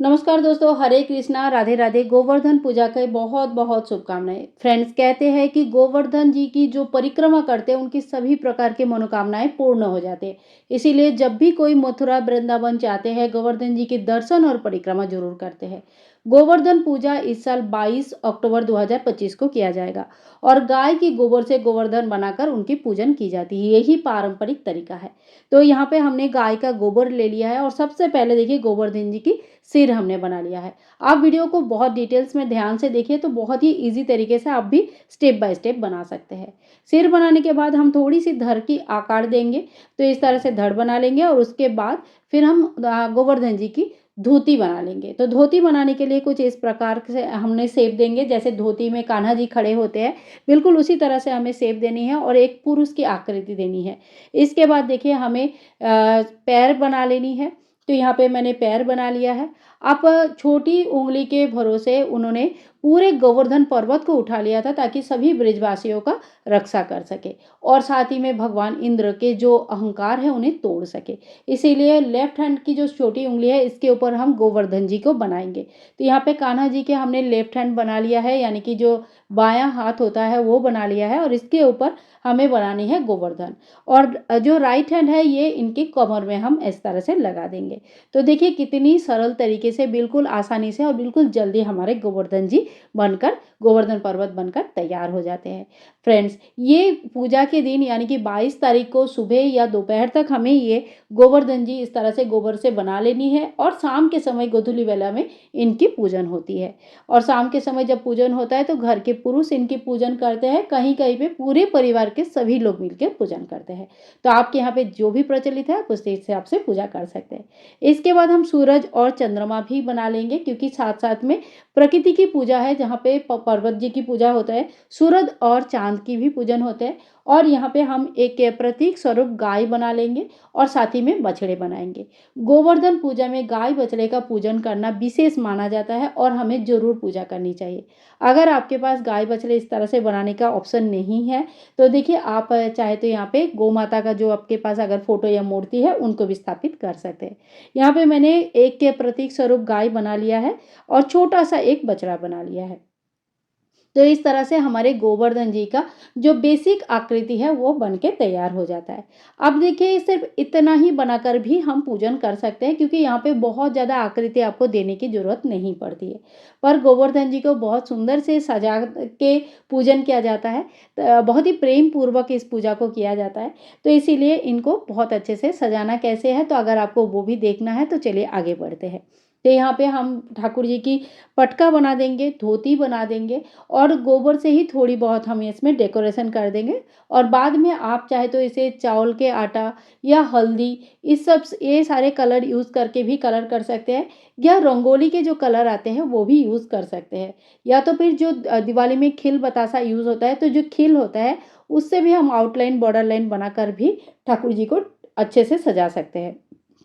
नमस्कार दोस्तों, हरे कृष्णा, राधे राधे। गोवर्धन पूजा के बहुत बहुत शुभकामनाएं। फ्रेंड्स, कहते हैं कि गोवर्धन जी की जो परिक्रमा करते हैं उनकी सभी प्रकार की मनोकामनाएं पूर्ण हो जाते हैं। इसीलिए जब भी कोई मथुरा वृंदावन जाते हैं, गोवर्धन जी के दर्शन और परिक्रमा जरूर करते हैं। गोवर्धन पूजा इस साल 22 अक्टूबर 2025 को किया जाएगा और गाय की गोबर से गोवर्धन बनाकर उनकी पूजन की जाती है। यही पारंपरिक तरीका है। तो यहाँ पे हमने गाय का गोबर ले लिया है और सबसे पहले देखिए गोवर्धन जी की सिर हमने बना लिया है। आप वीडियो को बहुत डिटेल्स में ध्यान से देखिए तो बहुत ही ईजी तरीके से आप भी स्टेप बाय स्टेप बना सकते हैं। सिर बनाने के बाद हम थोड़ी सी धड़ की आकार देंगे, तो इस तरह से धड़ बना लेंगे और उसके बाद फिर हम गोवर्धन जी की धोती बना लेंगे। तो धोती बनाने के लिए कुछ इस प्रकार से हमने शेप देंगे, जैसे धोती में कान्हा जी खड़े होते हैं, बिल्कुल उसी तरह से हमें शेप देनी है और एक पुरुष की आकृति देनी है। इसके बाद देखिए हमें पैर बना लेनी है। तो यहाँ पे मैंने पैर बना लिया है। आप छोटी उंगली के भरोसे उन्होंने पूरे गोवर्धन पर्वत को उठा लिया था ताकि सभी ब्रजवासियों का रक्षा कर सके और साथ ही में भगवान इंद्र के जो अहंकार है उन्हें तोड़ सके। इसीलिए लेफ्ट हैंड की जो छोटी उंगली है इसके ऊपर हम गोवर्धन जी को बनाएंगे। तो यहाँ पे कान्हा जी के हमने लेफ्ट हैंड बना लिया है, यानी कि जो बायां हाथ होता है वो बना लिया है और इसके ऊपर हमें बनानी है गोवर्धन। और जो राइट हैंड है ये इनकी कमर में हम इस तरह से लगा देंगे। तो देखिए कितनी सरल तरीके से, बिल्कुल आसानी से और बिल्कुल जल्दी हमारे गोवर्धन जी बनकर, गोवर्धन पर्वत बनकर तैयार हो जाते हैं। फ्रेंड्स, ये पूजा के दिन यानी कि 22 तारीख को सुबह या दोपहर तक हमें ये गोवर्धन जी इस तरह से गोबर से बना लेनी है और शाम के समय गोधूली वेला में इनकी पूजन होती है। और शाम के समय जब पूजन होता है तो घर के पुरुष इनकी पूजन करते हैं, कहीं कहीं पे पूरे परिवार के सभी लोग मिलकर पूजन करते हैं। तो आपके यहाँ पे जो भी प्रचलित है आप उस हिसाब से पूजा कर सकते हैं। इसके बाद हम सूरज और चंद्रमा भी बना लेंगे, क्योंकि साथ साथ में प्रकृति की पूजा है जहाँ पे पर्वत जी की पूजा होता है, सूरज और चांद की भी पूजन होते हैं। और यहाँ पे हम एक प्रतीक स्वरूप गाय बना लेंगे और साथ ही में बछड़े बनाएंगे। गोवर्धन पूजा में गाय बछड़े का पूजन करना विशेष माना जाता है और हमें जरूर पूजा करनी चाहिए। अगर आपके पास गाय बछड़े इस तरह से बनाने का ऑप्शन नहीं है तो देखिए आप चाहे तो यहाँ पे गौ माता का जो आपके पास अगर फोटो या मूर्ति है उनको भी स्थापित कर सकते हैं। यहाँ पे मैंने एक के प्रतीक स्वरूप गाय बना लिया है और छोटा सा एक बछड़ा बना लिया है। तो इस तरह से हमारे गोवर्धन जी का जो बेसिक आकृति है वो बन के तैयार हो जाता है। अब देखिए सिर्फ इतना ही बनाकर भी हम पूजन कर सकते हैं, क्योंकि यहाँ पे बहुत ज़्यादा आकृति आपको देने की ज़रूरत नहीं पड़ती है। पर गोवर्धन जी को बहुत सुंदर से सजा के पूजन किया जाता है। बहुत ही प्रेम पूर्वक इस पूजा को किया जाता है। तो इसीलिए इनको बहुत अच्छे से सजाना कैसे है, तो अगर आपको वो भी देखना है तो चलिए आगे बढ़ते हैं। तो यहाँ पे हम ठाकुर जी की पटका बना देंगे, धोती बना देंगे और गोबर से ही थोड़ी बहुत हम इसमें डेकोरेशन कर देंगे। और बाद में आप चाहे तो इसे चावल के आटा या हल्दी, इस सब ये सारे कलर यूज़ करके भी कलर कर सकते हैं, या रंगोली के जो कलर आते हैं वो भी यूज़ कर सकते हैं। या तो फिर जो दिवाली में खिल बतासा यूज़ होता है, तो जो खिल होता है उससे भी हम आउटलाइन बॉर्डर लाइन बनाकर भी ठाकुर जी को अच्छे से सजा सकते हैं।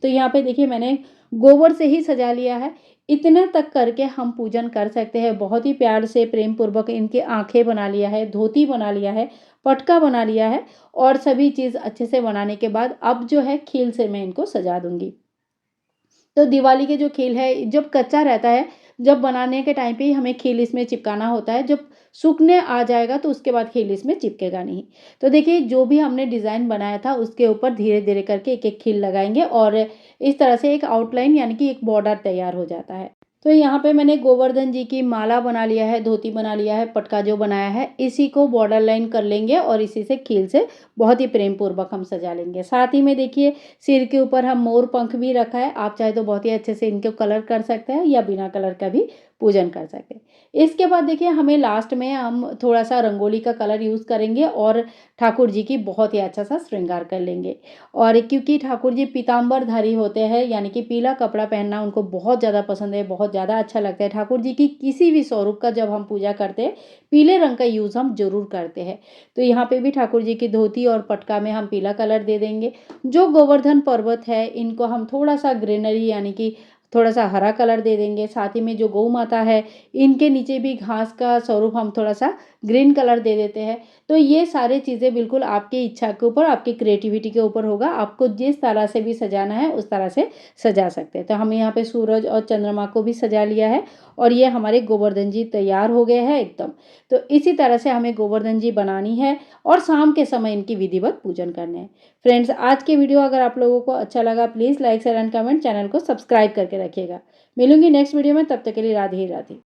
तो यहाँ पे देखिए मैंने गोबर से ही सजा लिया है। इतने तक करके हम पूजन कर सकते हैं। बहुत ही प्यार से प्रेम पूर्वक इनके आंखें बना लिया है, धोती बना लिया है, पटका बना लिया है और सभी चीज़ अच्छे से बनाने के बाद अब जो है खील से मैं इनको सजा दूंगी। तो दिवाली के जो खील है जब कच्चा रहता है, जब बनाने के टाइम पे ही हमें खील इसमें चिपकाना होता है। जब सूखने आ जाएगा तो उसके बाद खील इसमें चिपकेगा नहीं। तो देखिए जो भी हमने डिज़ाइन बनाया था उसके ऊपर धीरे धीरे करके एक एक खील लगाएंगे और इस तरह से एक आउटलाइन यानी कि एक बॉर्डर तैयार हो जाता है। तो यहाँ पे मैंने गोवर्धन जी की माला बना लिया है, धोती बना लिया है, पटका जो बनाया है, इसी को बॉर्डर लाइन कर लेंगे और इसी से खील से बहुत ही प्रेम पूर्वक हम सजा लेंगे। साथ ही में देखिए सिर के ऊपर हम मोर पंख भी रखा है। आप चाहे तो बहुत ही अच्छे से इनको कलर कर सकते हैं या बिना कलर का भी पूजन कर सकते हैं। इसके बाद देखिए हमें लास्ट में हम थोड़ा सा रंगोली का कलर यूज़ करेंगे और ठाकुर जी की बहुत ही अच्छा सा श्रृंगार कर लेंगे। और क्योंकि ठाकुर जी पीताम्बरधारी होते हैं, यानी कि पीला कपड़ा पहनना उनको बहुत ज़्यादा पसंद है, बहुत ज़्यादा अच्छा लगता है। ठाकुर जी की किसी भी स्वरूप का जब हम पूजा करते हैं पीले रंग का यूज़ हम जरूर करते हैं। तो यहाँ पे भी ठाकुर जी की धोती और पटका में हम पीला कलर दे देंगे। जो गोवर्धन पर्वत है इनको हम थोड़ा सा ग्रीनरी यानी कि थोड़ा सा हरा कलर दे देंगे। साथ ही में जो गौ माता है, इनके नीचे भी घास का स्वरूप हम थोड़ा सा ग्रीन कलर दे देते हैं। तो ये सारी चीज़ें बिल्कुल आपकी इच्छा के ऊपर, आपकी क्रिएटिविटी के ऊपर होगा। आपको जिस तरह से भी सजाना है उस तरह से सजा सकते हैं। तो हम यहाँ पे सूरज और चंद्रमा को भी सजा लिया है और ये हमारे गोवर्धन जी तैयार हो गए हैं एकदम। तो इसी तरह से हमें गोवर्धन जी बनानी है और शाम के समय इनकी विधिवत पूजन करने हैं। फ्रेंड्स, आज के वीडियो अगर आप लोगों को अच्छा लगा, please like share and comment, channel को सब्सक्राइब करके रखिएगा। मिलूंगी नेक्स्ट वीडियो में, तब तक के लिए राधे राधे।